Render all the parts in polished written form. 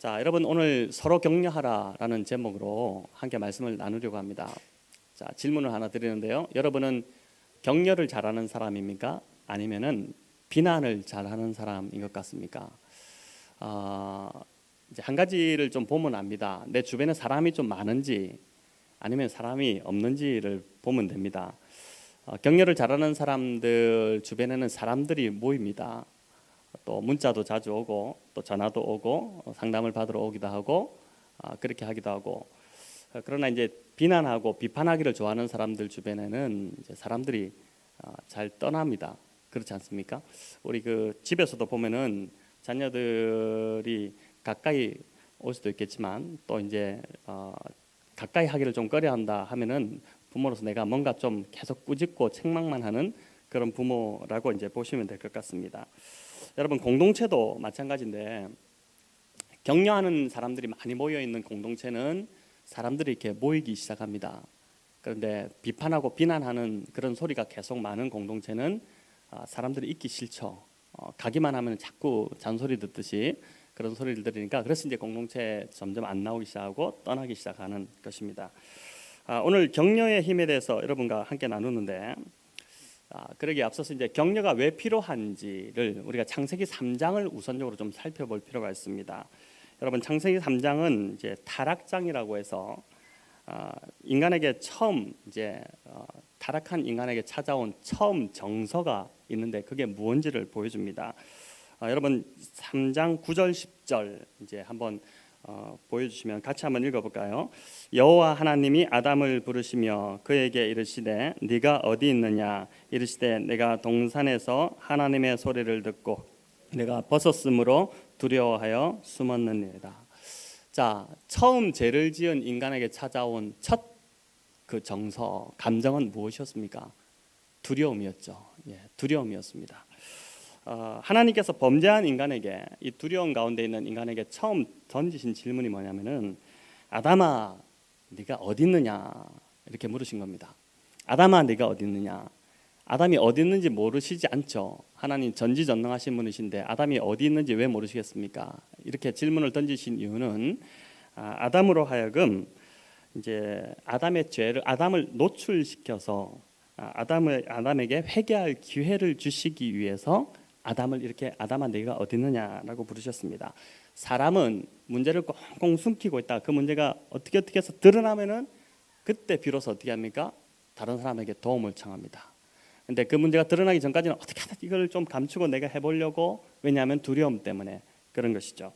자, 여러분 오늘 서로 격려하라라는 제목으로 함께 말씀을 나누려고 합니다. 자, 질문을 하나 드리는데요. 여러분은 격려를 잘하는 사람입니까? 아니면은 비난을 잘하는 사람인 것 같습니까? 이제 한 가지를 좀 보면 압니다. 내 주변에 사람이 좀 많은지 아니면 사람이 없는지를 보면 됩니다. 격려를 잘하는 사람들 주변에는 사람들이 모입니다. 또 문자도 자주 오고 또 전화도 오고 상담을 받으러 오기도 하고 그렇게 하기도 하고, 그러나 이제 비난하고 비판하기를 좋아하는 사람들 주변에는 이제 사람들이 잘 떠납니다. 그렇지 않습니까? 우리 그 집에서도 보면은 자녀들이 가까이 올 수도 있겠지만 또 이제 가까이 하기를 좀 꺼려한다 하면은 부모로서 내가 뭔가 좀 계속 꾸짖고 책망만 하는 그런 부모라고 이제 보시면 될 것 같습니다. 여러분 공동체도 마찬가지인데, 격려하는 사람들이 많이 모여 있는 공동체는 사람들이 이렇게 모이기 시작합니다. 그런데 비판하고 비난하는 그런 소리가 계속 많은 공동체는 사람들이 있기 싫죠. 가기만 하면 자꾸 잔소리 듣듯이 그런 소리를 들으니까, 그래서 이제 공동체 점점 안 나오기 시작하고 떠나기 시작하는 것입니다. 오늘 격려의 힘에 대해서 여러분과 함께 나누는데, 그러기에 앞서서 이제 격려가 왜 필요한지를 우리가 창세기 3장을 우선적으로 좀 살펴볼 필요가 있습니다. 여러분 창세기 3장은 이제 타락장이라고 해서 인간에게 처음 이제 타락한 인간에게 찾아온 처음 정서가 있는데 그게 무엇인지를 보여줍니다. 여러분 3장 9절 10절 이제 한번 보여주시면 같이 한번 읽어볼까요? 여호와 하나님이 아담을 부르시며 그에게 이르시되 네가 어디 있느냐? 이르시되 내가 동산에서 하나님의 소리를 듣고 내가 벗었으므로 두려워하여 숨었느니라. 자, 처음 죄를 지은 인간에게 찾아온 첫 그 정서, 감정은 무엇이었습니까? 두려움이었죠. 두려움이었습니다. 하나님께서 범죄한 인간에게, 이 두려움 가운데 있는 인간에게 처음 던지신 질문이 뭐냐면은 아담아 네가 어디 있느냐 이렇게 물으신 겁니다. 아담아 네가 어디 있느냐. 아담이 어디 있는지 모르시지 않죠. 하나님 전지전능하신 분이신데 아담이 어디 있는지 왜 모르시겠습니까? 이렇게 질문을 던지신 이유는 아담으로 하여금 이제 아담의 죄를, 아담을 노출시켜서 아담에게 회개할 기회를 주시기 위해서 아담을 이렇게 아담아 네가 어디 있느냐라고 부르셨습니다. 사람은 문제를 꽁꽁 숨기고 있다. 그 문제가 어떻게 해서 드러나면은 그때 비로소 어떻게 합니까? 다른 사람에게 도움을 청합니다. 근데 그 문제가 드러나기 전까지는 어떻게 하든 이걸 좀 감추고 내가 해보려고, 왜냐하면 두려움 때문에 그런 것이죠.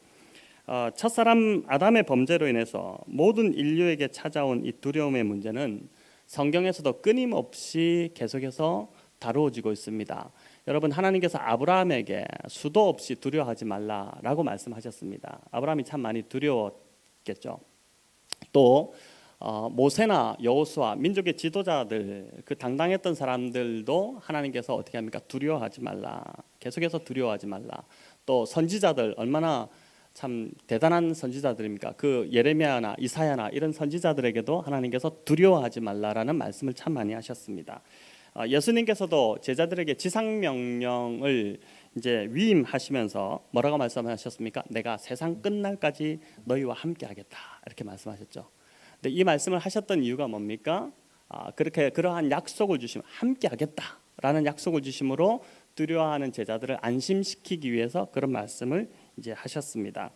첫사람 아담의 범죄로 인해서 모든 인류에게 찾아온 이 두려움의 문제는 성경에서도 끊임없이 계속해서 다루어지고 있습니다. 여러분 하나님께서 아브라함에게 수도 없이 두려워하지 말라라고 말씀하셨습니다. 아브라함이 참 많이 두려웠겠죠. 또 모세나 여호수아 민족의 지도자들, 그 당당했던 사람들도 하나님께서 어떻게 합니까? 두려워하지 말라. 계속해서 두려워하지 말라. 또 선지자들 얼마나 참 대단한 선지자들입니까? 그 예레미야나 이사야나 이런 선지자들에게도 하나님께서 두려워하지 말라라는 말씀을 참 많이 하셨습니다. 예수님께서도 제자들에게 지상명령을 이제 위임하시면서 뭐라고 말씀하셨습니까? 내가 세상 끝날까지 너희와 함께하겠다 이렇게 말씀하셨죠. 근데 이 말씀을 하셨던 이유가 뭡니까? 그렇게 그러한 약속을 주시면 함께하겠다라는 약속을 주심으로 두려워하는 제자들을 안심시키기 위해서 그런 말씀을 이제 하셨습니다.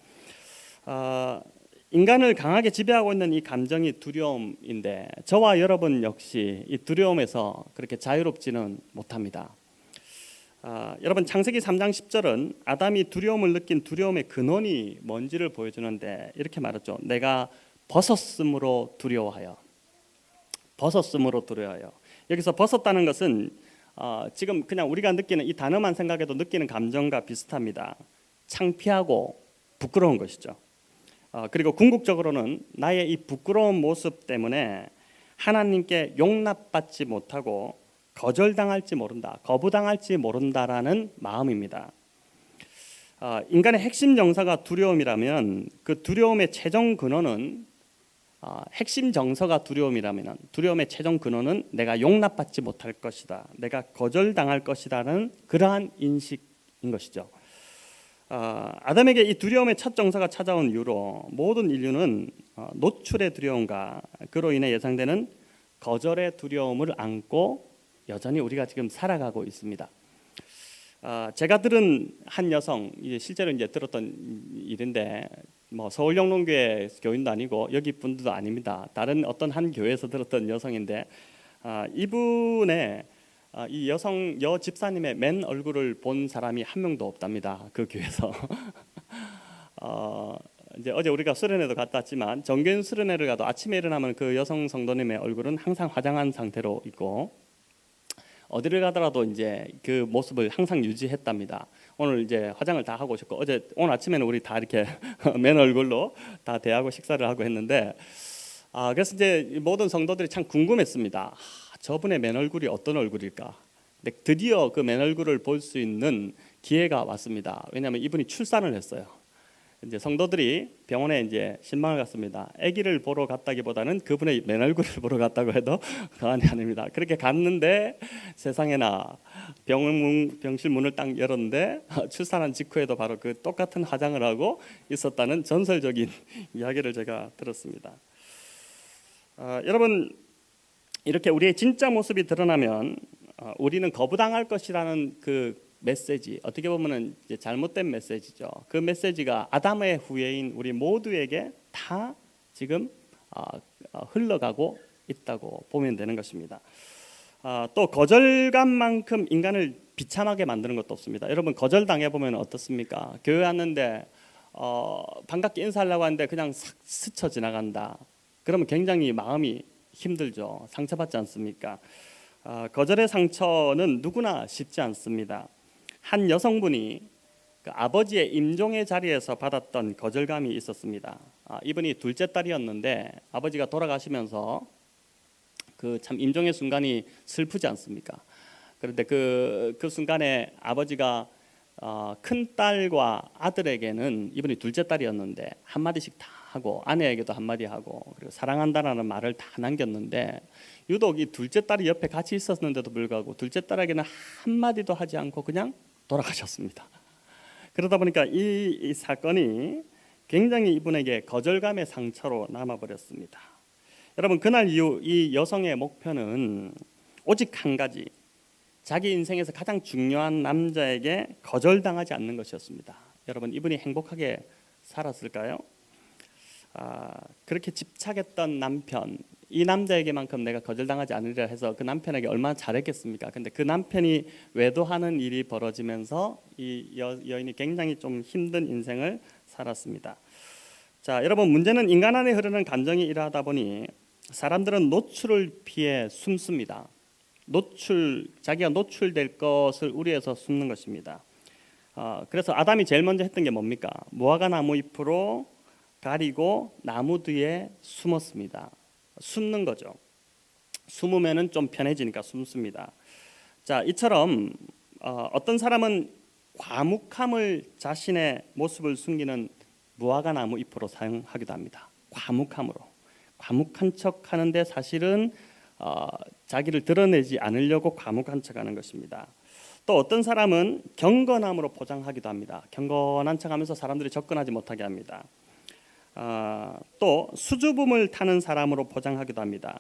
인간을 강하게 지배하고 있는 이 감정이 두려움인데 저와 여러분 역시 이 두려움에서 그렇게 자유롭지는 못합니다. 여러분 창세기 3장 10절은 아담이 두려움을 느낀 두려움의 근원이 뭔지를 보여주는데 이렇게 말했죠. 내가 벗었으므로 두려워하여. 벗었으므로 두려워하여. 여기서 벗었다는 것은 지금 그냥 우리가 느끼는 이 단어만 생각해도 느끼는 감정과 비슷합니다. 창피하고 부끄러운 것이죠. 그리고 궁극적으로는 나의 이 부끄러운 모습 때문에 하나님께 용납받지 못하고 거절당할지 모른다, 거부당할지 모른다라는 마음입니다. 인간의 핵심 정서가 두려움이라면 그 두려움의 최종 근원은 핵심 정서가 두려움이라면 두려움의 최종 근원은 내가 용납받지 못할 것이다, 내가 거절당할 것이다라는 그러한 인식인 것이죠. 아담에게 이 두려움의 첫 정서가 찾아온 이후로 모든 인류는 노출의 두려움과 그로 인해 예상되는 거절의 두려움을 안고 여전히 우리가 지금 살아가고 있습니다. 제가 들은 한 여성, 실제로 이제 들었던 일인데 뭐 서울영롱교회 교인도 아니고 여기 분들도 아닙니다. 다른 어떤 한 교회에서 들었던 여성인데 이분의 이 여 집사님의 맨 얼굴을 본 사람이 한 명도 없답니다. 그 교회에서. 이제 어제 우리가 수련회도 갔다 왔지만 정교인 수련회를 가도 아침에 일어나면 그 여성 성도님의 얼굴은 항상 화장한 상태로 있고 어디를 가더라도 이제 그 모습을 항상 유지했답니다. 오늘 이제 화장을 다 하고 오셨고 오늘 아침에는 우리 다 이렇게 맨 얼굴로 다 대하고 식사를 하고 했는데 그래서 이제 모든 성도들이 참 궁금했습니다. 저분의 맨 얼굴이 어떤 얼굴일까? 근데 드디어 그 맨 얼굴을 볼 수 있는 기회가 왔습니다. 왜냐하면 이분이 출산을 했어요. 이제 성도들이 병원에 이제 신방을 갔습니다. 아기를 보러 갔다기보다는 그분의 맨 얼굴을 보러 갔다고 해도 과언이 아닙니다. 그렇게 갔는데 세상에나 병실 문을 딱 열었는데 출산한 직후에도 바로 그 똑같은 화장을 하고 있었다는 전설적인 이야기를 제가 들었습니다. 여러분 이렇게 우리의 진짜 모습이 드러나면 우리는 거부당할 것이라는 그 메시지, 어떻게 보면은 이제 잘못된 메시지죠. 그 메시지가 아담의 후예인 우리 모두에게 다 지금 흘러가고 있다고 보면 되는 것입니다. 또 거절감만큼 인간을 비참하게 만드는 것도 없습니다. 여러분 거절당해 보면 어떻습니까? 교회 왔는데 반갑게 인사하려고 하는데 그냥 싹 스쳐 지나간다. 그러면 굉장히 마음이 힘들죠. 상처받지 않습니까? 거절의 상처는 누구나 쉽지 않습니다. 한 여성분이 그 아버지의 임종의 자리에서 받았던 거절감이 있었습니다. 이분이 둘째 딸이었는데 아버지가 돌아가시면서 그 참 임종의 순간이 슬프지 않습니까? 그런데 그 순간에 아버지가 큰 딸과 아들에게는 이분이 둘째 딸이었는데 한 마디씩 다 하고 아내에게도 한마디 하고 그리고 사랑한다라는 말을 다 남겼는데 유독 이 둘째 딸이 옆에 같이 있었는데도 불구하고 둘째 딸에게는 한마디도 하지 않고 그냥 돌아가셨습니다. 그러다 보니까 이 사건이 굉장히 이분에게 거절감의 상처로 남아버렸습니다. 여러분 그날 이후 이 여성의 목표는 오직 한 가지, 자기 인생에서 가장 중요한 남자에게 거절당하지 않는 것이었습니다. 여러분 이분이 행복하게 살았을까요? 그렇게 집착했던 남편, 이 남자에게만큼 내가 거절당하지 않으리라 해서 그 남편에게 얼마나 잘했겠습니까? 근데 그 남편이 외도하는 일이 벌어지면서 이 여인이 굉장히 좀 힘든 인생을 살았습니다. 자, 여러분 문제는 인간 안에 흐르는 감정이 이러하다 보니 사람들은 노출을 피해 숨습니다. 자기가 노출될 것을 우려해서 숨는 것입니다. 그래서 아담이 제일 먼저 했던 게 뭡니까? 무화과 나무 잎으로 가리고 나무 뒤에 숨었습니다. 숨는 거죠. 숨으면은 좀 편해지니까 숨습니다. 자, 이처럼 어떤 사람은 과묵함을 자신의 모습을 숨기는 무화과 나무 잎으로 사용하기도 합니다. 과묵한 척 하는데 사실은 자기를 드러내지 않으려고 과묵한 척 하는 것입니다. 또 어떤 사람은 경건함으로 포장하기도 합니다. 경건한 척하면서 사람들이 접근하지 못하게 합니다. 또 수줍음을 타는 사람으로 포장하기도 합니다.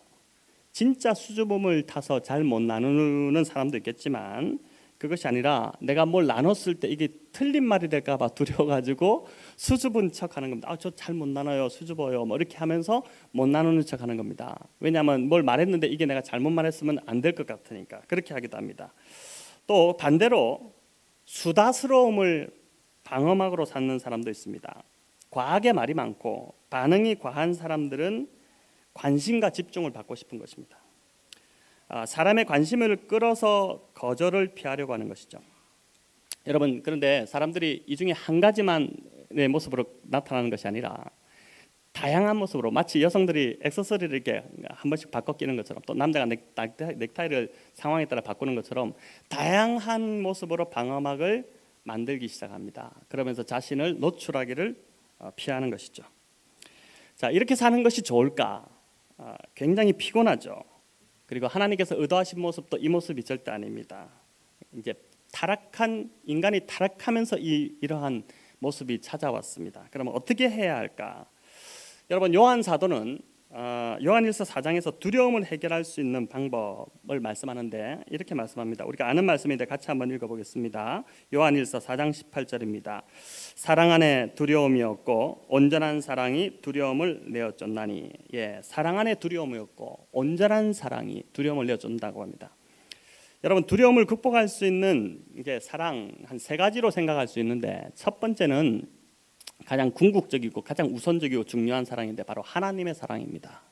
진짜 수줍음을 타서 잘 못 나누는 사람도 있겠지만 그것이 아니라 내가 뭘 나눴을 때 이게 틀린 말이 될까 봐 두려워가지고 수줍은 척하는 겁니다. 저 잘 못 나눠요, 수줍어요, 뭐 이렇게 하면서 못 나누는 척하는 겁니다. 왜냐하면 뭘 말했는데 이게 내가 잘못 말했으면 안 될 것 같으니까 그렇게 하기도 합니다. 또 반대로 수다스러움을 방어막으로 삼는 사람도 있습니다. 과하게 말이 많고 반응이 과한 사람들은 관심과 집중을 받고 싶은 것입니다. 사람의 관심을 끌어서 거절을 피하려고 하는 것이죠. 여러분 그런데 사람들이 이 중에 한 가지만의 모습으로 나타나는 것이 아니라 다양한 모습으로 마치 여성들이 액세서리를 이렇게 한 번씩 바꿔 끼는 것처럼 또 남자가 넥타이를 상황에 따라 바꾸는 것처럼 다양한 모습으로 방어막을 만들기 시작합니다. 그러면서 자신을 노출하기를 피하는 것이죠. 자, 이렇게 사는 것이 좋을까? 굉장히 피곤하죠. 그리고 하나님께서 의도하신 모습도 이 모습이 절대 아닙니다. 이제 인간이 타락하면서 이러한 모습이 찾아왔습니다. 그러면 어떻게 해야 할까? 여러분, 요한 사도는 요한일서 4장에서 두려움을 해결할 수 있는 방법을 말씀하는데 이렇게 말씀합니다. 우리가 아는 말씀인데 같이 한번 읽어보겠습니다. 요한일서 4장 18절입니다. 사랑 안에 두려움이 없고 온전한 사랑이 두려움을 내어쫓나니. 사랑 안에 두려움이 없고 온전한 사랑이 두려움을 내어쫓는다고 합니다. 여러분, 두려움을 극복할 수 있는 이게 사랑 한 세 가지로 생각할 수 있는데, 첫 번째는 가장 궁극적이고 가장 우선적이고 중요한 사랑인데 바로 하나님의 사랑입니다.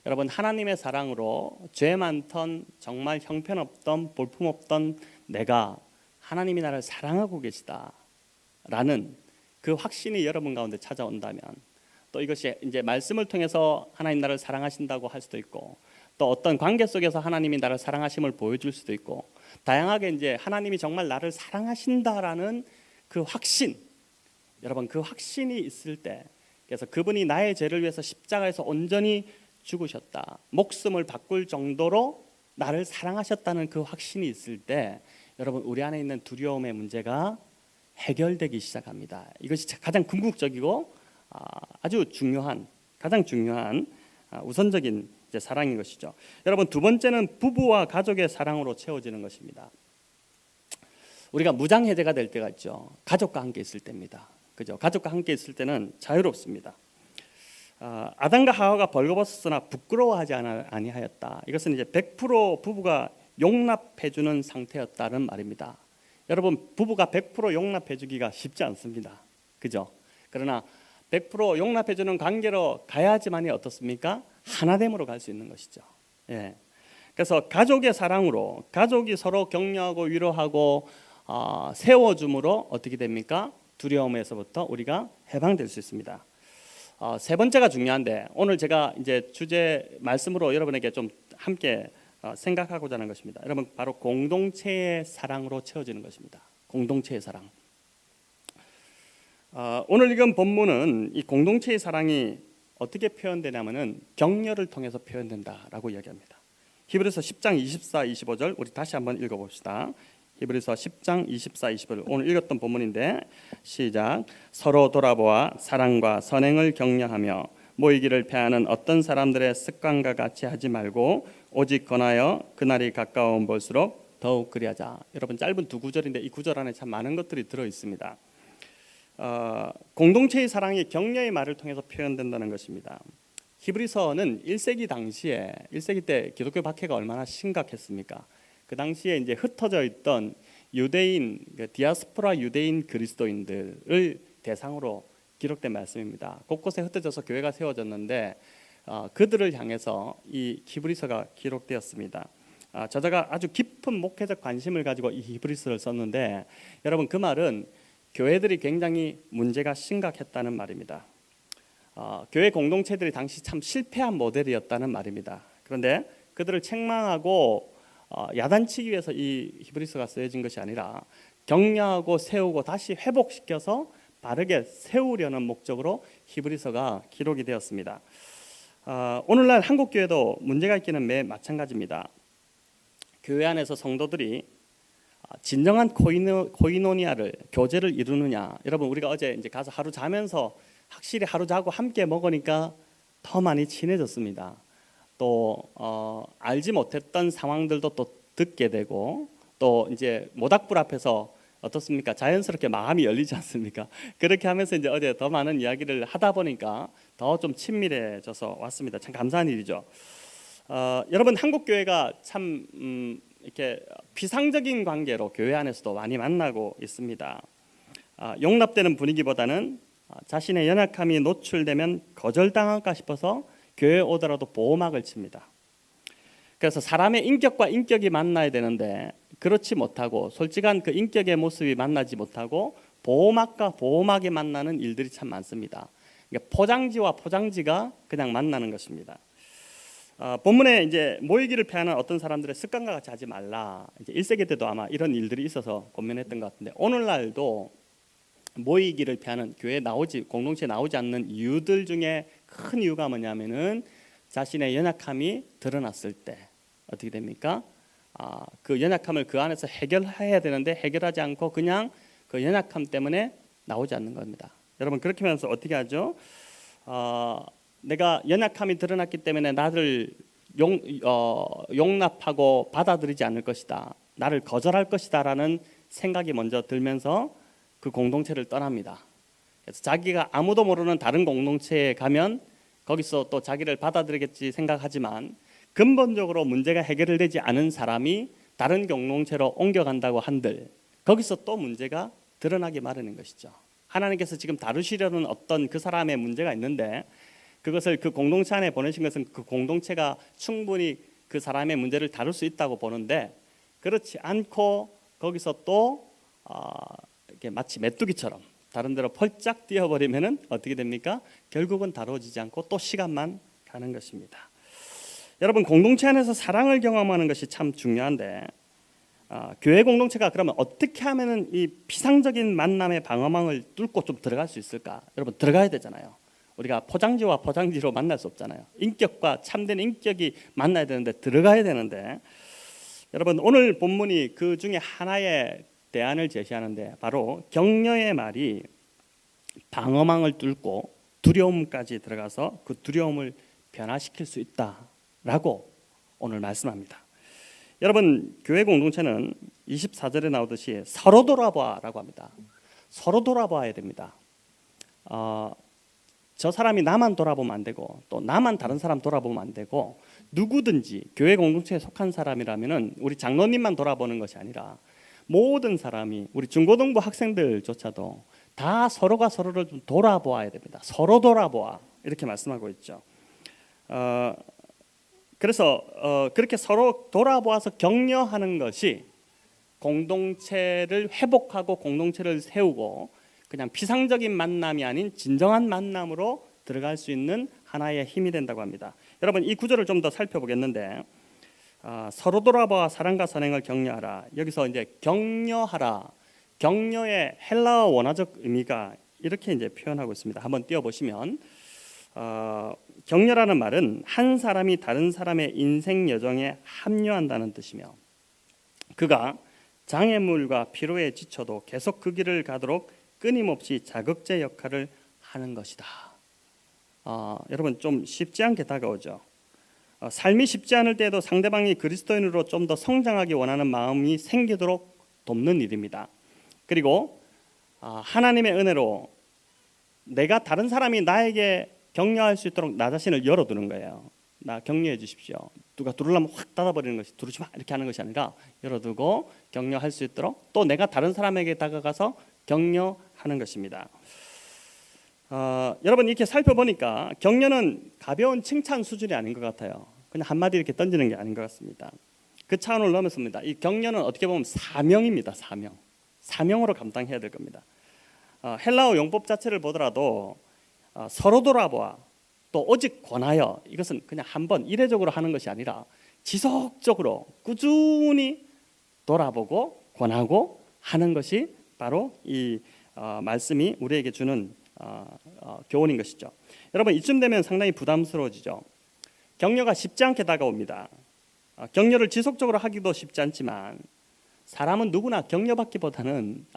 여러분, 하나님의 사랑으로 죄 많던 정말 형편없던 볼품없던 내가 하나님이 나를 사랑하고 계시다라는 그 확신이 여러분 가운데 찾아온다면, 또 이것이 이제 말씀을 통해서 하나님 나를 사랑하신다고 할 수도 있고, 또 어떤 관계 속에서 하나님이 나를 사랑하심을 보여줄 수도 있고, 다양하게 이제 하나님이 정말 나를 사랑하신다라는 그 확신, 여러분 그 확신이 있을 때, 그래서 그분이 나의 죄를 위해서 십자가에서 온전히 죽으셨다, 목숨을 바꿀 정도로 나를 사랑하셨다는 그 확신이 있을 때, 여러분 우리 안에 있는 두려움의 문제가 해결되기 시작합니다. 이것이 가장 궁극적이고 아주 중요한, 가장 중요한 우선적인 이제 사랑인 것이죠. 여러분, 두 번째는 부부와 가족의 사랑으로 채워지는 것입니다. 우리가 무장해제가 될 때가 있죠. 가족과 함께 있을 때입니다. 그죠? 가족과 함께 있을 때는 자유롭습니다. 아담과 하와가 벌거벗었으나 부끄러워하지 아니하였다. 이것은 이제 100% 부부가 용납해주는 상태였다는 말입니다. 여러분, 부부가 100% 용납해주기가 쉽지 않습니다. 그죠? 그러나 100% 용납해주는 관계로 가야지만이 어떻습니까? 하나됨으로 갈 수 있는 것이죠. 그래서 가족의 사랑으로, 가족이 서로 격려하고 위로하고 세워줌으로 어떻게 됩니까? 두려움에서부터 우리가 해방될 수 있습니다. 세 번째가 중요한데, 오늘 제가 이제 주제 말씀으로 여러분에게 좀 함께 생각하고자 하는 것입니다. 여러분, 바로 공동체의 사랑으로 채워지는 것입니다. 공동체의 사랑. 오늘 읽은 본문은 이 공동체의 사랑이 어떻게 표현되냐면은 격려를 통해서 표현된다라고 이야기합니다. 히브리서 10장 24, 25절 우리 다시 한번 읽어봅시다. 히브리서 10장 24, 25절 오늘 읽었던 본문인데, 시작. 서로 돌아보아 사랑과 선행을 격려하며 모이기를 패하는 어떤 사람들의 습관과 같이 하지 말고 오직 권하여 그날이 가까운 볼수록 더욱 그리하자. 여러분, 짧은 두 구절인데 이 구절 안에 참 많은 것들이 들어 있습니다. 공동체의 사랑이 격려의 말을 통해서 표현된다는 것입니다. 히브리서는 1세기 당시에, 1세기 때 기독교 박해가 얼마나 심각했습니까? 그 당시에 이제 흩어져 있던 유대인, 디아스포라 유대인 그리스도인들을 대상으로 기록된 말씀입니다. 곳곳에 흩어져서 교회가 세워졌는데 그들을 향해서 이 히브리서가 기록되었습니다. 저자가 아주 깊은 목회적 관심을 가지고 이 히브리서를 썼는데, 여러분 그 말은 교회들이 굉장히 문제가 심각했다는 말입니다. 교회 공동체들이 당시 참 실패한 모델이었다는 말입니다. 그런데 그들을 책망하고 야단치기 위해서 이 히브리서가 쓰여진 것이 아니라 격려하고 세우고 다시 회복시켜서 바르게 세우려는 목적으로 히브리서가 기록이 되었습니다. 오늘날 한국 교회도 문제가 있기는 매 마찬가지입니다. 교회 안에서 성도들이 진정한 코이노니아를, 교제를 이루느냐. 여러분, 우리가 어제 이제 가서 하루 자면서 확실히 하루 자고 함께 먹으니까 더 많이 친해졌습니다. 또 알지 못했던 상황들도 또 듣게 되고, 또 이제 모닥불 앞에서 어떻습니까? 자연스럽게 마음이 열리지 않습니까? 그렇게 하면서 이제 어제 더 많은 이야기를 하다 보니까 더 좀 친밀해져서 왔습니다. 참 감사한 일이죠. 여러분, 한국 교회가 참 이렇게 비상적인 관계로 교회 안에서도 많이 만나고 있습니다. 용납되는 분위기보다는 자신의 연약함이 노출되면 거절당할까 싶어서 교회에 오더라도 보호막을 칩니다. 그래서 사람의 인격과 인격이 만나야 되는데 그렇지 못하고, 솔직한 그 인격의 모습이 만나지 못하고 보호막과 보호막이 만나는 일들이 참 많습니다. 그러니까 포장지와 포장지가 그냥 만나는 것입니다. 본문에 이제 모이기를 패하는 어떤 사람들의 습관과 같이 하지 말라. 이제 1세기 때도 아마 이런 일들이 있어서 권면했던 것 같은데, 오늘날도 모이기를 패하는, 교회에 공동체에 나오지 않는 이유들 중에 큰 이유가 뭐냐면은 자신의 연약함이 드러났을 때 어떻게 됩니까? 그 연약함을 그 안에서 해결해야 되는데 해결하지 않고 그냥 그 연약함 때문에 나오지 않는 겁니다. 여러분 그렇게 하면서 어떻게 하죠? 내가 연약함이 드러났기 때문에 나를 용납하고 받아들이지 않을 것이다, 나를 거절할 것이다 라는 생각이 먼저 들면서 그 공동체를 떠납니다. 그래서 자기가 아무도 모르는 다른 공동체에 가면 거기서 또 자기를 받아들이겠지 생각하지만 근본적으로 문제가 해결되지 않은 사람이 다른 공동체로 옮겨간다고 한들 거기서 또 문제가 드러나기 마련인 것이죠. 하나님께서 지금 다루시려는 어떤 그 사람의 문제가 있는데 그것을 그 공동체 안에 보내신 것은 그 공동체가 충분히 그 사람의 문제를 다룰 수 있다고 보는데, 그렇지 않고 거기서 또 이렇게 마치 메뚜기처럼 다른 데로 펄짝 뛰어버리면은 어떻게 됩니까? 결국은 다루어지지 않고 또 시간만 가는 것입니다. 여러분 공동체 안에서 사랑을 경험하는 것이 참 중요한데 교회 공동체가 그러면 어떻게 하면은 이 피상적인 만남의 방어망을 뚫고 좀 들어갈 수 있을까? 여러분 들어가야 되잖아요. 우리가 포장지와 포장지로 만날 수 없잖아요. 인격과 참된 인격이 만나야 되는데 들어가야 되는데, 여러분 오늘 본문이 그 중에 하나의 대안을 제시하는데 바로 격려의 말이 방어망을 뚫고 두려움까지 들어가서 그 두려움을 변화시킬 수 있다라고 오늘 말씀합니다. 여러분 교회 공동체는 24절에 나오듯이 서로 돌아봐라고 합니다. 서로 돌아봐야 됩니다. 저 사람이 나만 돌아보면 안 되고 또 나만 다른 사람 돌아보면 안 되고, 누구든지 교회 공동체에 속한 사람이라면은 우리 장로님만 돌아보는 것이 아니라 모든 사람이, 우리 중고등부 학생들조차도 다 서로가 서로를 좀 돌아보아야 됩니다. 서로 돌아보아 이렇게 말씀하고 있죠. 그래서 그렇게 서로 돌아보아서 격려하는 것이 공동체를 회복하고 공동체를 세우고 그냥 피상적인 만남이 아닌 진정한 만남으로 들어갈 수 있는 하나의 힘이 된다고 합니다. 여러분 이 구절을 좀 더 살펴보겠는데 서로 돌아봐 사랑과 선행을 격려하라. 여기서 이제 격려하라, 격려의 헬라어 원어적 의미가 이렇게 이제 표현하고 있습니다. 한번 띄워보시면 격려라는 말은 한 사람이 다른 사람의 인생 여정에 합류한다는 뜻이며 그가 장애물과 피로에 지쳐도 계속 그 길을 가도록 끊임없이 자극제 역할을 하는 것이다. 여러분 좀 쉽지 않게 다가오죠. 삶이 쉽지 않을 때에도 상대방이 그리스도인으로 좀 더 성장하기 원하는 마음이 생기도록 돕는 일입니다. 그리고 하나님의 은혜로 내가 다른 사람이 나에게 격려할 수 있도록 나 자신을 열어두는 거예요. 나 격려해 주십시오. 누가 두르려면 확 닫아버리는 것이, 두르지 마 이렇게 하는 것이 아니라 열어두고 격려할 수 있도록 또 내가 다른 사람에게 다가가서 격려하는 것입니다. 여러분 이렇게 살펴보니까 격려는 가벼운 칭찬 수준이 아닌 것 같아요. 그냥 한마디 이렇게 던지는 게 아닌 것 같습니다. 그 차원을 넘었습니다. 이 격려는 어떻게 보면 사명입니다. 사명으로 감당해야 될 겁니다. 헬라어 용법 자체를 보더라도 서로 돌아보아 또 오직 권하여, 이것은 그냥 한번 이례적으로 하는 것이 아니라 지속적으로 꾸준히 돌아보고 권하고 하는 것이 바로 이 말씀이 우리에게 주는 교훈인 것이죠. 여러분 이쯤 되면 상당히 부담스러워지죠. 격려가 쉽지 않게 다가옵니다. 격려를 지속적으로 하기도 쉽지 않지만 사람은 누구나 격려하기보다는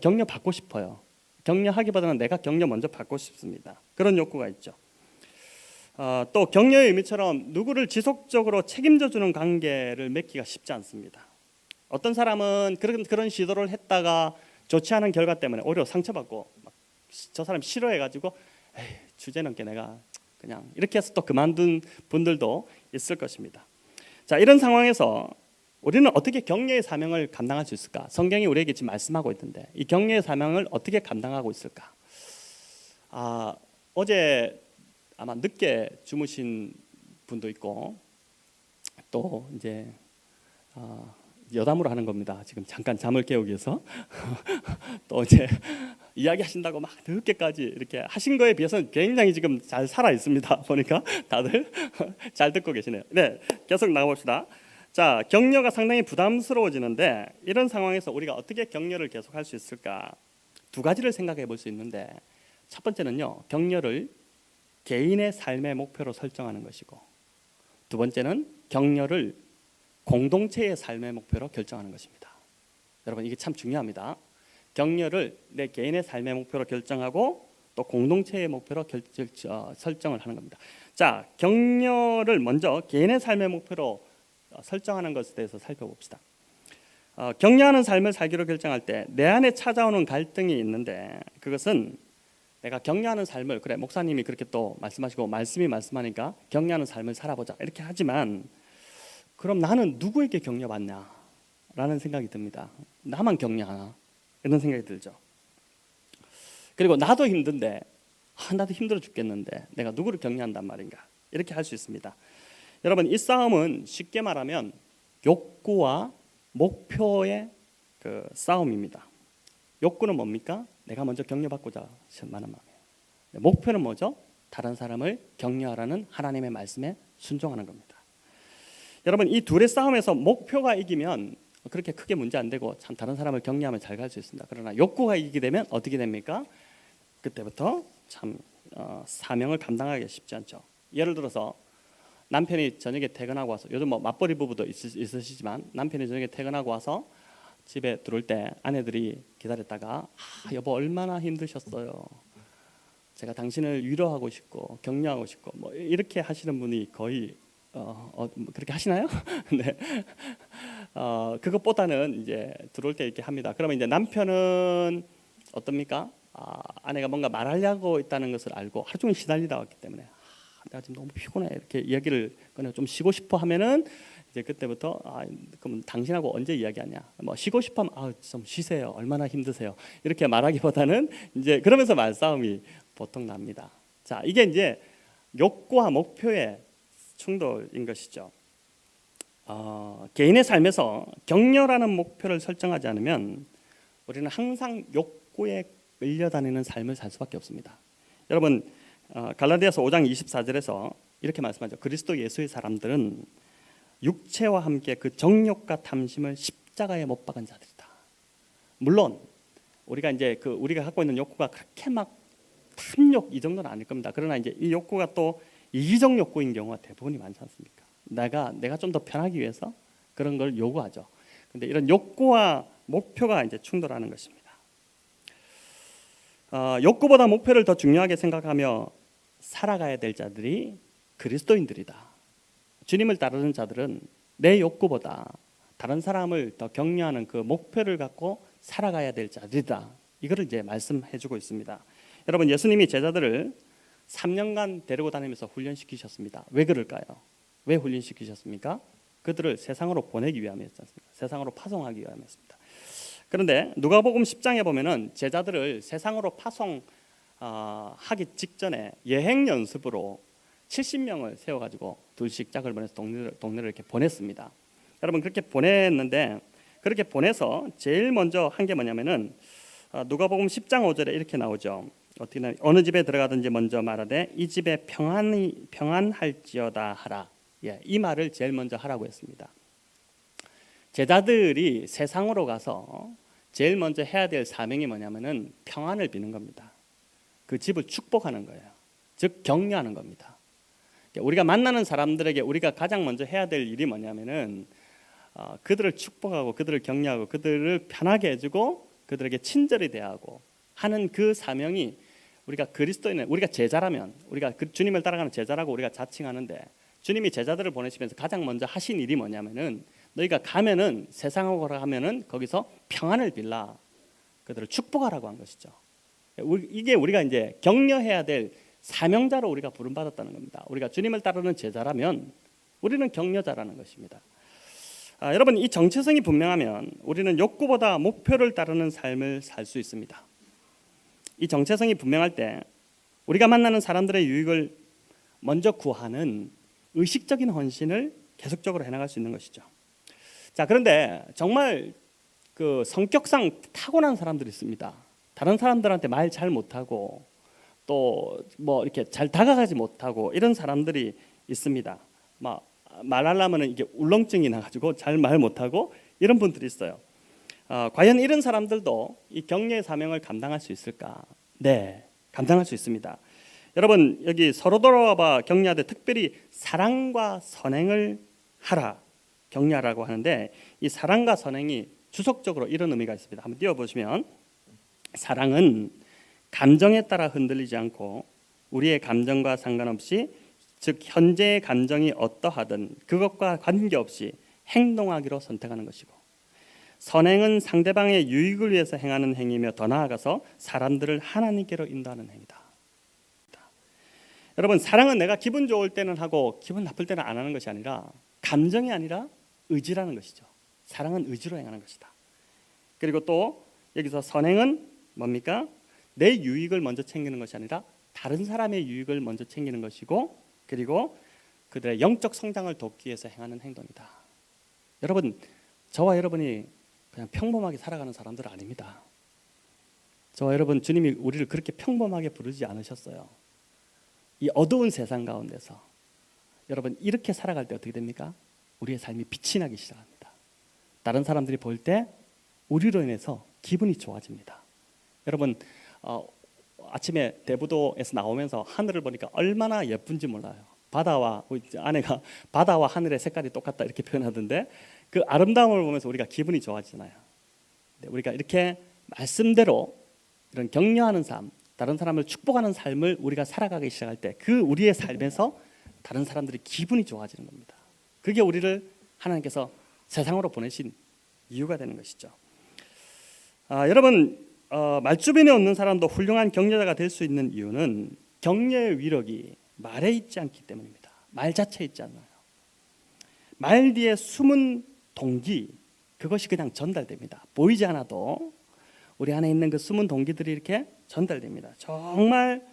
격려받고 싶어요. 격려하기보다는 내가 격려 먼저 받고 싶습니다. 그런 욕구가 있죠. 또 격려의 의미처럼 누구를 지속적으로 책임져 주는 관계를 맺기가 쉽지 않습니다. 어떤 사람은 그런 시도를 했다가 좋지 않은 결과 때문에 오히려 상처받고 저 사람 싫어해가지고 주제넘게 내가 그냥 이렇게 해서 또 그만둔 분들도 있을 것입니다. 자, 이런 상황에서 우리는 어떻게 격려의 사명을 감당할 수 있을까? 성경이 우리에게 지금 말씀하고 있던데 이 격려의 사명을 어떻게 감당하고 있을까? 어제 아마 늦게 주무신 분도 있고 또 이제 여담으로 하는 겁니다. 지금 잠깐 잠을 깨우기 위해서 또 이제 이야기하신다고 막 늦게까지 이렇게 하신 거에 비해서는 굉장히 지금 잘 살아 있습니다. 보니까 다들 잘 듣고 계시네요. 네, 계속 나가봅시다. 자, 격려가 상당히 부담스러워지는데 이런 상황에서 우리가 어떻게 격려를 계속할 수 있을까? 두 가지를 생각해 볼 수 있는데 첫 번째는요, 격려를 개인의 삶의 목표로 설정하는 것이고 두 번째는 격려를 공동체의 삶의 목표로 결정하는 것입니다. 여러분 이게 참 중요합니다. 격려를 내 개인의 삶의 목표로 결정하고 또 공동체의 목표로 설정을 하는 겁니다. 자, 격려를 먼저 개인의 삶의 목표로 설정하는 것에 대해서 살펴봅시다. 격려하는 삶을 살기로 결정할 때 내 안에 찾아오는 갈등이 있는데, 그것은 내가 격려하는 삶을, 그래 목사님이 그렇게 또 말씀하시고 말씀이 말씀하니까 격려하는 삶을 살아보자 이렇게 하지만, 그럼 나는 누구에게 격려받냐 라는 생각이 듭니다. 나만 격려하나 이런 생각이 들죠. 그리고 나도 힘든데 나도 힘들어 죽겠는데 내가 누구를 격려한단 말인가, 이렇게 할 수 있습니다. 여러분, 이 싸움은 쉽게 말하면 욕구와 목표의 그 싸움입니다. 욕구는 뭡니까? 내가 먼저 격려받고자 하는 마음이에요. 목표는 뭐죠? 다른 사람을 격려하라는 하나님의 말씀에 순종하는 겁니다. 여러분, 이 둘의 싸움에서 목표가 이기면 그렇게 크게 문제 안 되고 참 다른 사람을 격려하면 잘 갈 수 있습니다. 그러나 욕구가 이기게 되면 어떻게 됩니까? 그때부터 참 사명을 감당하기가 쉽지 않죠. 예를 들어서 남편이 저녁에 퇴근하고 와서, 요즘 뭐 맞벌이 부부도 있으시지만 남편이 저녁에 퇴근하고 와서 집에 들어올 때 아내들이 기다렸다가 여보 얼마나 힘드셨어요, 제가 당신을 위로하고 싶고 격려하고 싶고 뭐 이렇게 하시는 분이 거의 그렇게 하시나요? 네. 그것보다는 이제 들어올 때 이렇게 합니다. 그러면 이제 남편은 어떻습니까? 아내가 뭔가 말하려고 있다는 것을 알고 하루 종일 시달리다 왔기 때문에 내가 지금 너무 피곤해 이렇게 이야기를 꺼내 좀 쉬고 싶어 하면은 이제 그때부터 그럼 당신하고 언제 이야기하냐, 뭐 쉬고 싶으면 좀 쉬세요, 얼마나 힘드세요, 이렇게 말하기보다는 이제 그러면서 말싸움이 보통 납니다. 자, 이게 이제 욕구와 목표의 충돌인 것이죠. 개인의 삶에서 격려라는 목표를 설정하지 않으면 우리는 항상 욕구에 끌려다니는 삶을 살 수밖에 없습니다. 여러분, 갈라디아서 5장 24절에서 이렇게 말씀하죠. 그리스도 예수의 사람들은 육체와 함께 그 정욕과 탐심을 십자가에 못 박은 자들이다. 물론 우리가 이제 우리가 갖고 있는 욕구가 그렇게 막 탐욕 이 정도는 아닐 겁니다. 그러나 이제 이 욕구가 또 이기적 욕구인 경우가 대부분이 많지 않습니까? 내가 좀 더 편하기 위해서 그런 걸 요구하죠. 근데 이런 욕구와 목표가 이제 충돌하는 것입니다. 욕구보다 목표를 더 중요하게 생각하며 살아가야 될 자들이 그리스도인들이다. 주님을 따르는 자들은 내 욕구보다 다른 사람을 더 격려하는 그 목표를 갖고 살아가야 될 자들이다. 이거를 이제 말씀해주고 있습니다. 여러분, 예수님이 제자들을 3년간 데리고 다니면서 훈련시키셨습니다. 왜 그럴까요? 왜 훈련시키셨습니까? 그들을 세상으로 보내기 위함이었습니다. 세상으로 파송하기 위함이었습니다. 그런데 누가복음 10장에 보면은 제자들을 세상으로 파송하기 직전에 여행 연습으로 70명을 세워가지고 둘씩 짝을 보내서 동네를 이렇게 보냈습니다. 여러분, 그렇게 보냈는데 그렇게 보내서 제일 먼저 한 게 뭐냐면은 누가복음 10장 5절에 이렇게 나오죠. 어떻게 어느 집에 들어가든지 먼저 말하되 이 집에 평안할지어다 하라. 이 말을 제일 먼저 하라고 했습니다. 제자들이 세상으로 가서 제일 먼저 해야 될 사명이 뭐냐면은 평안을 비는 겁니다. 그 집을 축복하는 거예요. 즉 격려하는 겁니다. 우리가 만나는 사람들에게 우리가 가장 먼저 해야 될 일이 뭐냐면은 그들을 축복하고 그들을 격려하고 그들을 편하게 해주고 그들에게 친절히 대하고 하는 그 사명이, 우리가 그리스도인은, 우리가 제자라면, 우리가 주님을 따라가는 제자라고 우리가 자칭하는데, 주님이 제자들을 보내시면서 가장 먼저 하신 일이 뭐냐면은 너희가 가면은 세상으로 가면은 거기서 평안을 빌라, 그들을 축복하라고 한 것이죠. 이게 우리가 이제 격려해야 될 사명자로 우리가 부름받았다는 겁니다. 우리가 주님을 따르는 제자라면 우리는 격려자라는 것입니다. 여러분, 이 정체성이 분명하면 우리는 욕구보다 목표를 따르는 삶을 살 수 있습니다. 이 정체성이 분명할 때 우리가 만나는 사람들의 유익을 먼저 구하는 의식적인 헌신을 계속적으로 해나갈 수 있는 것이죠. 자, 그런데 정말 그 성격상 타고난 사람들이 있습니다. 다른 사람들한테 말 잘 못하고 또 뭐 이렇게 잘 다가가지 못하고 이런 사람들이 있습니다. 막 말하려면 이게 울렁증이 나가지고 잘 말 못하고 이런 분들이 있어요. 과연 이런 사람들도 이 격려의 사명을 감당할 수 있을까? 네, 감당할 수 있습니다. 여러분, 여기 서로 돌아와 격려하되 특별히 사랑과 선행을 하라, 격려하라고 하는데 이 사랑과 선행이 주석적으로 이런 의미가 있습니다. 한번 띄워보시면 사랑은 감정에 따라 흔들리지 않고 우리의 감정과 상관없이, 즉 현재의 감정이 어떠하든 그것과 관계없이 행동하기로 선택하는 것이고, 선행은 상대방의 유익을 위해서 행하는 행위며 더 나아가서 사람들을 하나님께로 인도하는 행위다. 여러분, 사랑은 내가 기분 좋을 때는 하고 기분 나쁠 때는 안 하는 것이 아니라, 감정이 아니라 의지라는 것이죠. 사랑은 의지로 행하는 것이다. 그리고 또 여기서 선행은 뭡니까? 내 유익을 먼저 챙기는 것이 아니라 다른 사람의 유익을 먼저 챙기는 것이고, 그리고 그들의 영적 성장을 돕기 위해서 행하는 행동이다. 여러분, 저와 여러분이 그냥 평범하게 살아가는 사람들은 아닙니다. 저와 여러분, 주님이 우리를 그렇게 평범하게 부르지 않으셨어요. 이 어두운 세상 가운데서 여러분, 이렇게 살아갈 때 어떻게 됩니까? 우리의 삶이 빛이 나기 시작합니다. 다른 사람들이 볼 때 우리로 인해서 기분이 좋아집니다. 여러분, 아침에 대부도에서 나오면서 하늘을 보니까 얼마나 예쁜지 몰라요. 바다와, 아내가 바다와 하늘의 색깔이 똑같다 이렇게 표현하던데, 그 아름다움을 보면서 우리가 기분이 좋아지잖아요. 우리가 이렇게 말씀대로 이런 격려하는 삶, 다른 사람을 축복하는 삶을 우리가 살아가기 시작할 때 그 우리의 삶에서 다른 사람들이 기분이 좋아지는 겁니다. 그게 우리를 하나님께서 세상으로 보내신 이유가 되는 것이죠. 여러분, 말주변에 없는 사람도 훌륭한 격려자가 될 수 있는 이유는 격려의 위력이 말에 있지 않기 때문입니다. 말 자체에 있지 않아요. 말 뒤에 숨은 동기, 그것이 그냥 전달됩니다. 보이지 않아도 우리 안에 있는 그 숨은 동기들이 이렇게 전달됩니다. 정말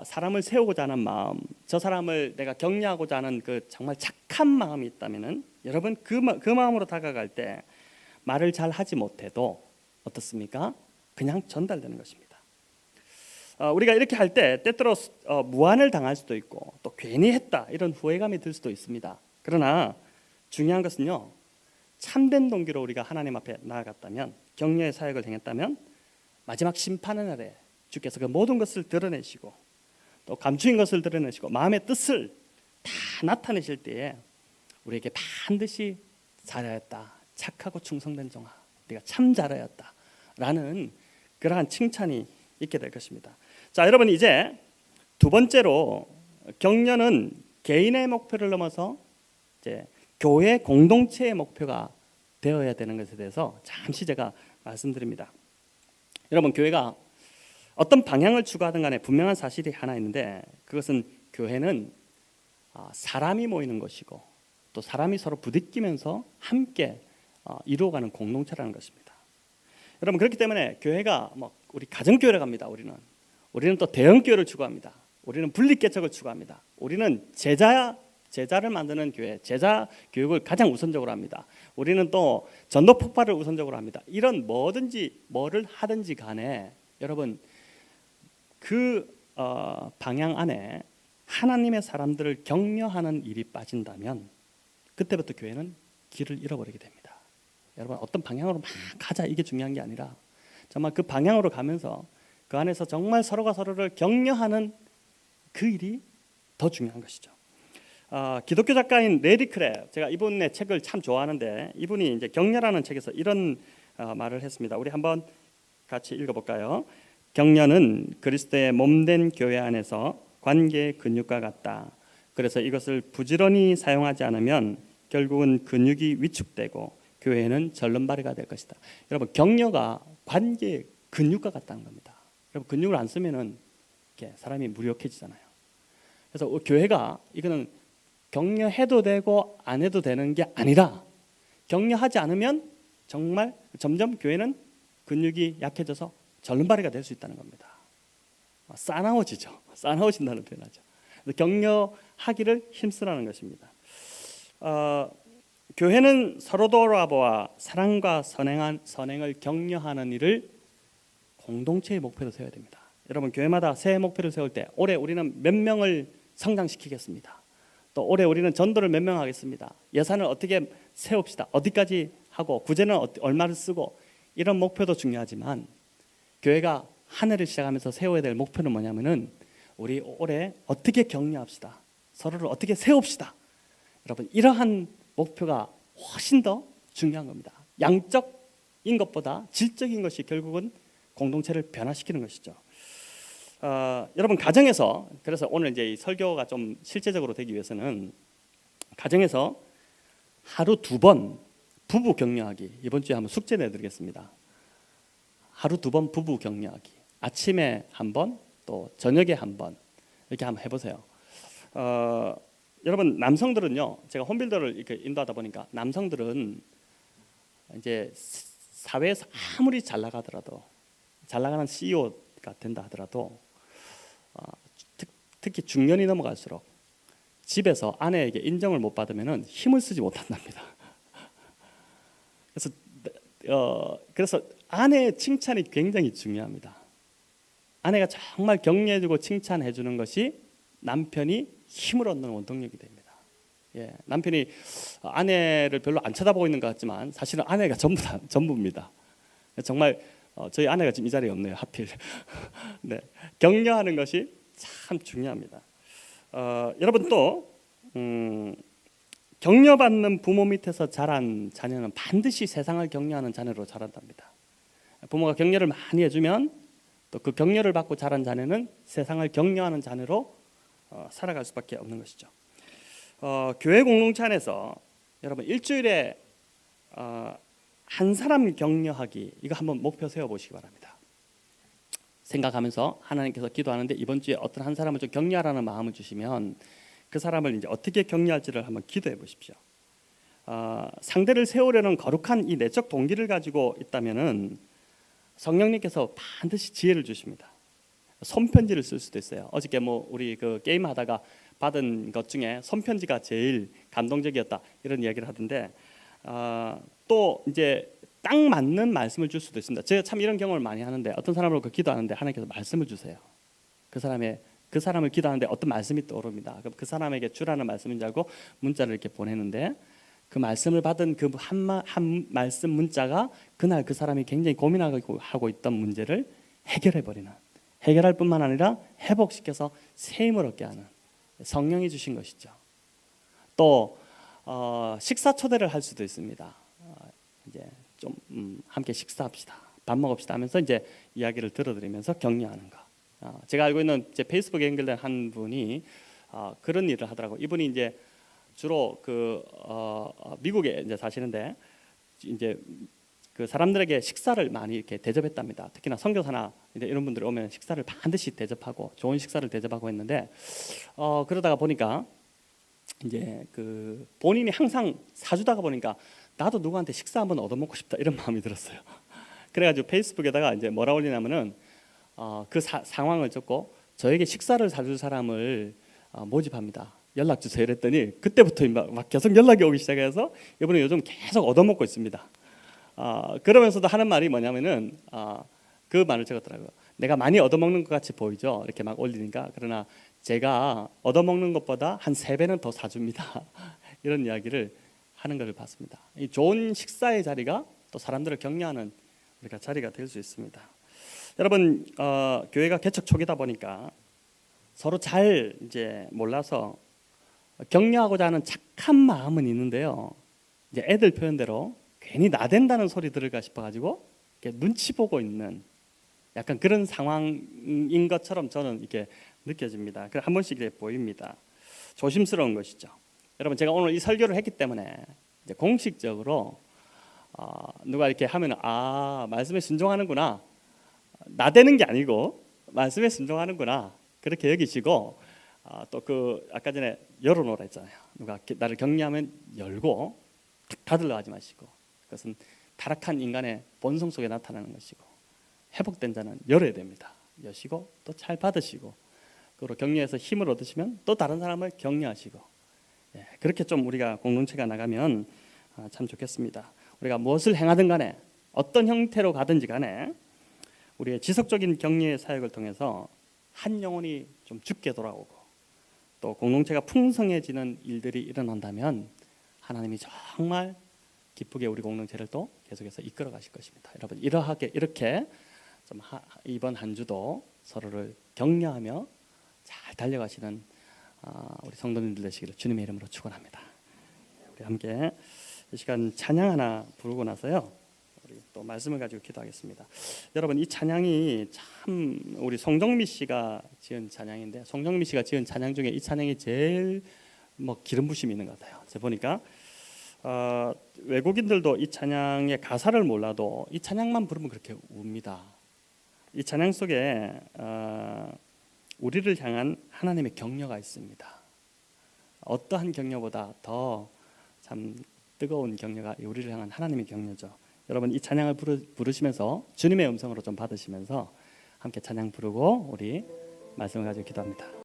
사람을 세우고자 하는 마음, 저 사람을 내가 격려하고자 하는 그 정말 착한 마음이 있다면은, 여러분, 그 마음으로 다가갈 때 말을 잘 하지 못해도 어떻습니까? 그냥 전달되는 것입니다. 우리가 이렇게 할 때 때때로 무안을 당할 수도 있고 또 괜히 했다 이런 후회감이 들 수도 있습니다. 그러나 중요한 것은요, 참된 동기로 우리가 하나님 앞에 나아갔다면, 격려의 사역을 행했다면, 마지막 심판의 날에 주께서 그 모든 것을 드러내시고 또 감추인 것을 드러내시고 마음의 뜻을 다 나타내실 때에 우리에게 반드시 잘하였다, 착하고 충성된 종아, 네가 참 잘하였다 라는 그러한 칭찬이 있게 될 것입니다. 자, 여러분, 이제 두 번째로 격려는 개인의 목표를 넘어서 이제 교회 공동체의 목표가 되어야 되는 것에 대해서 잠시 제가 말씀드립니다. 여러분, 교회가 어떤 방향을 추구하든 간에 분명한 사실이 하나 있는데, 그것은 교회는 사람이 모이는 것이고 또 사람이 서로 부딪히면서 함께 이루어가는 공동체라는 것입니다. 여러분, 그렇기 때문에 교회가 우리 가정교회를 갑니다. 우리는 또 대형교회를 추구합니다. 우리는 분립개척을 추구합니다. 우리는 제자를 만드는 교회, 제자 교육을 가장 우선적으로 합니다. 우리는 또 전도 폭발을 우선적으로 합니다. 이런 뭐를 하든지 간에 여러분, 그 방향 안에 하나님의 사람들을 격려하는 일이 빠진다면 그때부터 교회는 길을 잃어버리게 됩니다. 여러분, 어떤 방향으로 막 가자 이게 중요한 게 아니라 정말 그 방향으로 가면서 그 안에서 정말 서로가 서로를 격려하는 그 일이 더 중요한 것이죠. 기독교 작가인 레리 크랩, 제가 이분의 책을 참 좋아하는데, 이분이 이제 격려라는 책에서 이런 말을 했습니다. 우리 한번 같이 읽어볼까요? 격려는 그리스도의 몸된 교회 안에서 관계의 근육과 같다. 그래서 이것을 부지런히 사용하지 않으면 결국은 근육이 위축되고 교회는 절름발이가 될 것이다. 여러분, 격려가 관계의 근육과 같다는 겁니다. 여러분, 근육을 안 쓰면은 이렇게 사람이 무력해지잖아요. 그래서 교회가 이거는 격려해도 되고 안 해도 되는 게 아니라, 격려하지 않으면 정말 점점 교회는 근육이 약해져서 절름발이가 될 수 있다는 겁니다. 싸나워지죠. 싸나워진다는 표현하죠. 격려하기를 힘쓰라는 것입니다. 교회는 서로 돌아보아 사랑과 선행을 격려하는 일을 공동체의 목표로 세워야 됩니다. 여러분, 교회마다 새해 목표를 세울 때 올해 우리는 몇 명을 성장시키겠습니다. 또 올해 우리는 전도를 몇 명 하겠습니다. 예산을 어떻게 세웁시다. 어디까지 하고 구제는 얼마를 쓰고, 이런 목표도 중요하지만 교회가 한 해를 시작하면서 세워야 될 목표는 뭐냐면은 우리 올해 어떻게 격려합시다. 서로를 어떻게 세웁시다. 여러분, 이러한 목표가 훨씬 더 중요한 겁니다. 양적인 것보다 질적인 것이 결국은 공동체를 변화시키는 것이죠. 여러분 가정에서, 그래서 오늘 이제 이 설교가 좀 실제적으로 되기 위해서는 가정에서 하루 2번 부부 격려하기, 이번 주에 한번 숙제 내드리겠습니다. 하루 2번 부부 격려하기, 아침에 1번, 또 저녁에 1번, 이렇게 한번 해보세요. 여러분 남성들은요, 제가 홈빌더를 이렇게 인도하다 보니까 남성들은 이제 사회에서 아무리 잘 나가더라도, 잘 나가는 CEO가 된다 하더라도 특히 중년이 넘어갈수록 집에서 아내에게 인정을 못 받으면 힘을 쓰지 못한답니다. 그래서 아내의 칭찬이 굉장히 중요합니다. 아내가 정말 격려해주고 칭찬해주는 것이 남편이 힘을 얻는 원동력이 됩니다. 예, 남편이 아내를 별로 안 쳐다보고 있는 것 같지만 사실은 아내가 전부입니다. 정말 저희 아내가 지금 이 자리에 없네요, 하필. 네, 격려하는 것이 참 중요합니다. 여러분 또 격려받는 부모 밑에서 자란 자녀는 반드시 세상을 격려하는 자녀로 자란답니다. 부모가 격려를 많이 해주면 또 그 격려를 받고 자란 자녀는 세상을 격려하는 자녀로 살아갈 수밖에 없는 것이죠. 교회 공동체 안에서 여러분 일주일에 한 사람 격려하기, 이거 한번 목표 세워보시기 바랍니다. 생각하면서 하나님께서 기도하는데 이번 주에 어떤 한 사람을 좀 격려하라는 마음을 주시면 그 사람을 이제 어떻게 격려할지를 한번 기도해 보십시오. 상대를 세우려는 거룩한 이 내적 동기를 가지고 있다면은 성령님께서 반드시 지혜를 주십니다. 손편지를 쓸 수도 있어요. 어저께 우리 그 게임 하다가 받은 것 중에 손편지가 제일 감동적이었다, 이런 이야기를 하던데, 또 이제 딱 맞는 말씀을 줄 수도 있습니다. 제가 참 이런 경험을 많이 하는데, 어떤 사람으로 기도하는데 하나님께서 말씀을 주세요. 그 사람을 기도하는데 어떤 말씀이 떠오릅니다. 그럼 그 사람에게 주라는 말씀인 줄 알고 문자를 이렇게 보내는데, 그 말씀을 받은 그 한 말씀 문자가 그날 그 사람이 굉장히 고민하고 있던 문제를 해결해버리는, 해결할 뿐만 아니라 회복시켜서 새 힘을 얻게 하는 성령이 주신 것이죠. 또 식사 초대를 할 수도 있습니다. 이제 좀 함께 식사합시다, 밥 먹읍시다 하면서 이제 이야기를 들어드리면서 격려하는 거. 제가 알고 있는 제 페이스북에 연결된 한 분이 그런 일을 하더라고요. 이분이 이제 주로 미국에 이제 사시는데, 이제 그 사람들에게 식사를 많이 이렇게 대접했답니다. 특히나 선교사나 이런 분들이 오면 식사를 반드시 대접하고 좋은 식사를 대접하고 했는데, 그러다가 보니까 이제 그 본인이 항상 사주다가 보니까 나도 누구한테 식사 한번 얻어먹고 싶다, 이런 마음이 들었어요. 그래가지고 페이스북에다가 이제 뭐라 올리냐면은 그 상황을 적고 저에게 식사를 사줄 사람을 모집합니다, 연락 주세요 이랬더니 그때부터 막 계속 연락이 오기 시작해서 이분은 요즘 계속 얻어먹고 있습니다. 그러면서도 하는 말이 뭐냐면은 그 말을 적었더라고요. 내가 많이 얻어먹는 것 같이 보이죠, 이렇게 막 올리니까. 그러나 제가 얻어먹는 것보다 한 3배는 더 사줍니다. 이런 이야기를 하는 것을 봤습니다. 이 좋은 식사의 자리가 또 사람들을 격려하는 우리가 자리가 될 수 있습니다. 여러분, 교회가 개척 초기다 보니까 서로 잘 이제 몰라서 격려하고자 하는 착한 마음은 있는데요, 이제 애들 표현대로 괜히 나댄다는 소리 들을까 싶어가지고 눈치 보고 있는 약간 그런 상황인 것처럼 저는 이렇게 느껴집니다. 한 번씩 이렇게 보입니다. 조심스러운 것이죠. 여러분, 제가 오늘 이 설교를 했기 때문에 이제 공식적으로 누가 이렇게 하면 말씀에 순종하는구나, 나대는 게 아니고 말씀에 순종하는구나, 그렇게 여기시고, 또 아까 전에 열어놓으라 했잖아요. 누가 나를 격려하면 열고 닫으려 하지 마시고, 그것은 타락한 인간의 본성 속에 나타나는 것이고, 회복된 자는 열어야 됩니다. 여시고 또 잘 받으시고, 그리고 격려해서 힘을 얻으시면 또 다른 사람을 격려하시고, 그렇게 좀 우리가 공동체가 나가면 참 좋겠습니다. 우리가 무엇을 행하든 간에 어떤 형태로 가든지 간에 우리의 지속적인 격려의 사역을 통해서 한 영혼이 좀 죽게 돌아오고 또 공동체가 풍성해지는 일들이 일어난다면 하나님이 정말 기쁘게 우리 공동체를 또 계속해서 이끌어 가실 것입니다. 여러분, 이렇게 좀 이번 한 주도 서로를 격려하며 잘 달려가시는 우리 성도님들 되시기를 주님의 이름으로 축원합니다. 우리 함께 이 시간 찬양 하나 부르고 나서요, 우리 또 말씀을 가지고 기도하겠습니다. 여러분 이 찬양이 참 우리 송정미 씨가 지은 찬양인데 송정미 씨가 지은 찬양 중에 이 찬양이 제일 뭐 기름 부심이 있는 것 같아요. 제가 보니까 외국인들도 이 찬양의 가사를 몰라도 이 찬양만 부르면 그렇게 웁니다. 이 찬양 속에 우리를 향한 하나님의 격려가 있습니다. 어떠한 격려보다 더 참 뜨거운 격려가 우리를 향한 하나님의 격려죠. 여러분 이 찬양을 부르시면서 주님의 음성으로 좀 받으시면서 함께 찬양 부르고 우리 말씀을 가지고 기도합니다.